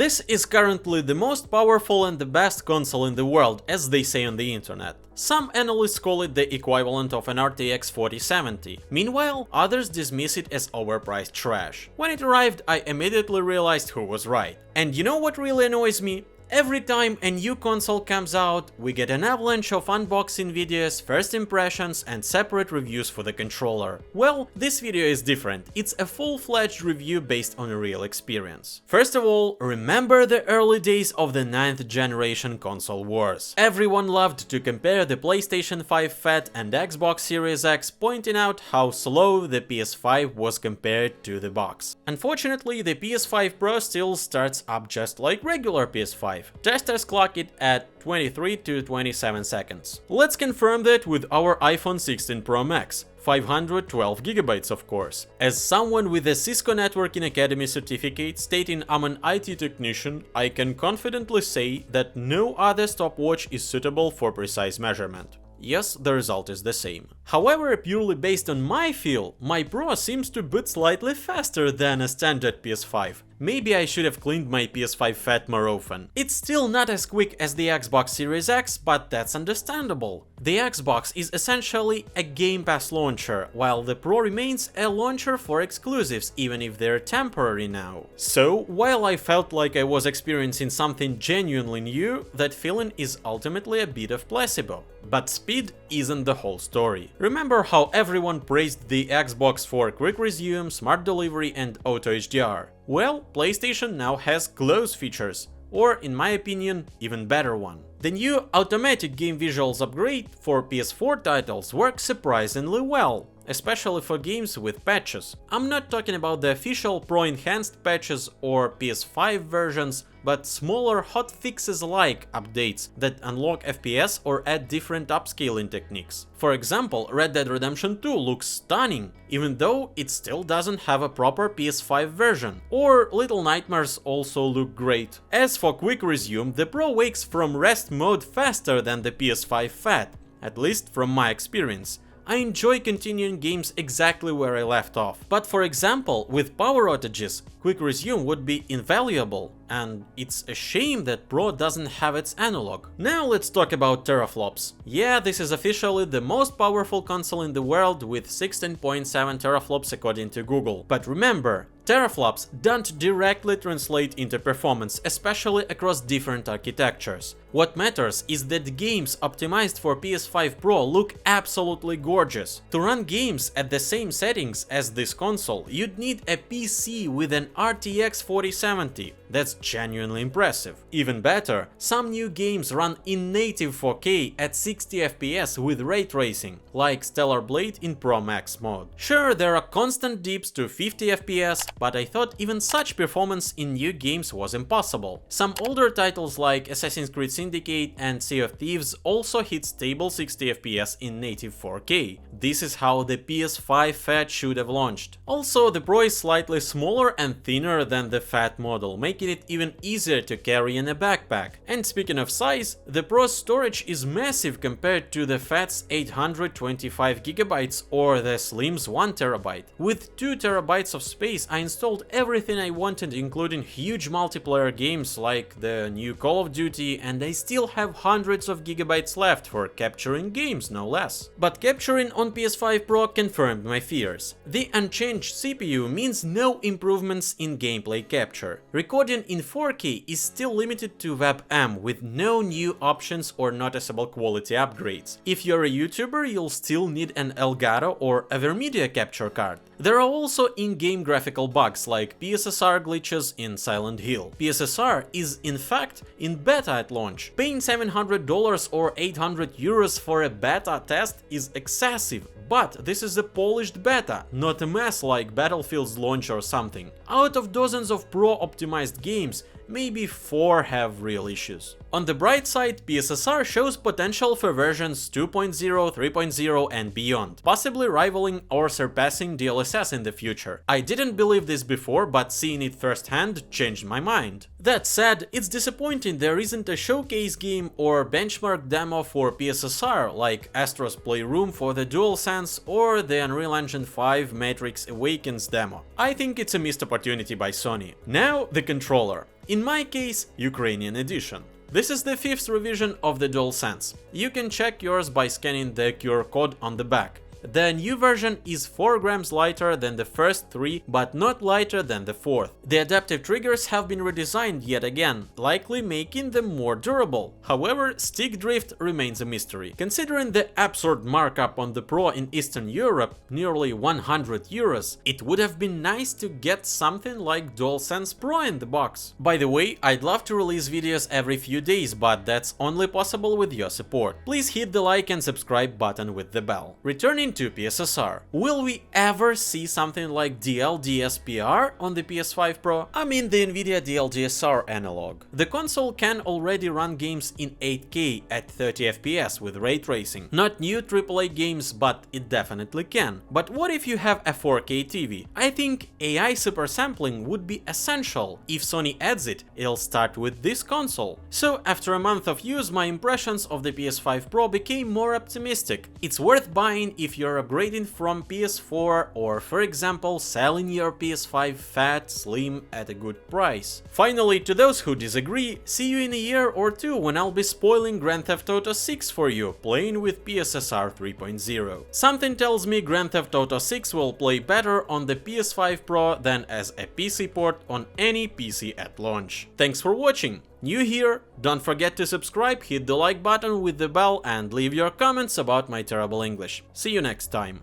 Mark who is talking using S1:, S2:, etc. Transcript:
S1: This is currently the most powerful and the best console in the world, as they say on the internet. Some analysts call it the equivalent of an RTX 4070. Meanwhile, others dismiss it as overpriced trash. When it arrived, I immediately realized who was right. And you know what really annoys me? Every time a new console comes out, we get an avalanche of unboxing videos, first impressions and separate reviews for the controller. Well, this video is different, it's a full-fledged review based on a real experience. First of all, remember the early days of the 9th generation console wars. Everyone loved to compare the PlayStation 5 Fat and Xbox Series X, pointing out how slow the PS5 was compared to the box. Unfortunately, the PS5 Pro still starts up just like regular PS5. Testers clock it at 23 to 27 seconds. Let's confirm that with our iPhone 16 Pro Max. 512GB of course. As someone with a Cisco Networking Academy certificate stating I'm an IT technician, I can confidently say that no other stopwatch is suitable for precise measurement. Yes, the result is the same. However, purely based on my feel, my Pro seems to boot slightly faster than a standard PS5. Maybe I should have cleaned my PS5 Fat more often. It's still not as quick as the Xbox Series X, but that's understandable. The Xbox is essentially a Game Pass launcher, while the Pro remains a launcher for exclusives, even if they're temporary now. So, while I felt like I was experiencing something genuinely new, that feeling is ultimately a bit of placebo. But speed isn't the whole story. Remember how everyone praised the Xbox for quick resume, smart delivery and auto HDR? Well, PlayStation now has close features, or in my opinion, even better one. The new automatic game visuals upgrade for PS4 titles works surprisingly well, especially for games with patches. I'm not talking about the official Pro Enhanced patches or PS5 versions, but smaller hotfixes-like updates that unlock FPS or add different upscaling techniques. For example, Red Dead Redemption 2 looks stunning, even though it still doesn't have a proper PS5 version. Or Little Nightmares also look great. As for quick resume, the Pro wakes from rest mode faster than the PS5 Fat, at least from my experience. I enjoy continuing games exactly where I left off. But for example, with power outages, quick resume would be invaluable, and it's a shame that Pro doesn't have its analog. Now let's talk about teraflops. Yeah, this is officially the most powerful console in the world with 16.7 teraflops according to Google. But remember, teraflops don't directly translate into performance, especially across different architectures. What matters is that games optimized for PS5 Pro look absolutely gorgeous. To run games at the same settings as this console, you'd need a PC with an RTX 4070. That's genuinely impressive. Even better, some new games run in native 4K at 60 FPS with ray tracing, like Stellar Blade in Pro Max mode. Sure, there are constant dips to 50 FPS, but I thought even such performance in new games was impossible. Some older titles like Assassin's Creed Syndicate and Sea of Thieves also hit stable 60 FPS in native 4K. This is how the PS5 Fat should have launched. Also, the Pro is slightly smaller and thinner than the Fat model, making it even easier to carry in a backpack. And speaking of size, the Pro's storage is massive compared to the Fat's 825GB or the Slim's 1TB. With 2TB of space, I installed everything I wanted, including huge multiplayer games like the new Call of Duty, and I still have hundreds of gigabytes left for capturing games, no less. But capturing on PS5 Pro confirmed my fears. The unchanged CPU means no improvements in gameplay capture. Recording in 4K is still limited to WebM with no new options or noticeable quality upgrades. If you're a YouTuber, you'll still need an Elgato or Avermedia capture card. There are also in-game graphical bugs like PSSR glitches in Silent Hill. PSSR is in fact in beta at launch. Paying $700 or €800 for a beta test is excessive, but this is a polished beta, not a mess like Battlefield's launch or something. Out of dozens of Pro-optimized games, maybe 4 have real issues. On the bright side, PSSR shows potential for versions 2.0, 3.0 and beyond, possibly rivaling or surpassing DLSS in the future. I didn't believe this before, but seeing it firsthand changed my mind. That said, it's disappointing there isn't a showcase game or benchmark demo for PSSR like Astro's Playroom for the DualSense or the Unreal Engine 5 Matrix Awakens demo. I think it's a missed opportunity by Sony. Now, the controller. in my case, Ukrainian edition. This is the 5th revision of the DualSense. You can check yours by scanning the QR code on the back. The new version is 4 grams lighter than the first 3, but not lighter than the 4th. The adaptive triggers have been redesigned yet again, likely making them more durable. However, stick drift remains a mystery. Considering the absurd markup on the Pro in Eastern Europe, nearly 100 euros, it would have been nice to get something like DualSense Pro in the box. By the way, I'd love to release videos every few days, but that's only possible with your support. Please hit the like and subscribe button with the bell. Returning to PSSR. Will we ever see something like DLDSR on the PS5 Pro? I mean the Nvidia DLDSR analog. The console can already run games in 8K at 30 FPS with ray tracing. Not new AAA games, but it definitely can. But what if you have a 4K TV? I think AI supersampling would be essential. If Sony adds it, it'll start with this console. So after a month of use, my impressions of the PS5 Pro became more optimistic. It's worth buying if you're upgrading from PS4 or, for example, selling your PS5 fat, slim at a good price. Finally, to those who disagree, see you in a year or two when I'll be spoiling Grand Theft Auto 6 for you, playing with PSSR 3.0. Something tells me Grand Theft Auto 6 will play better on the PS5 Pro than as a PC port on any PC at launch. Thanks for watching! New here? Don't forget to subscribe, hit the like button with the bell and leave your comments about my terrible English. See you next time.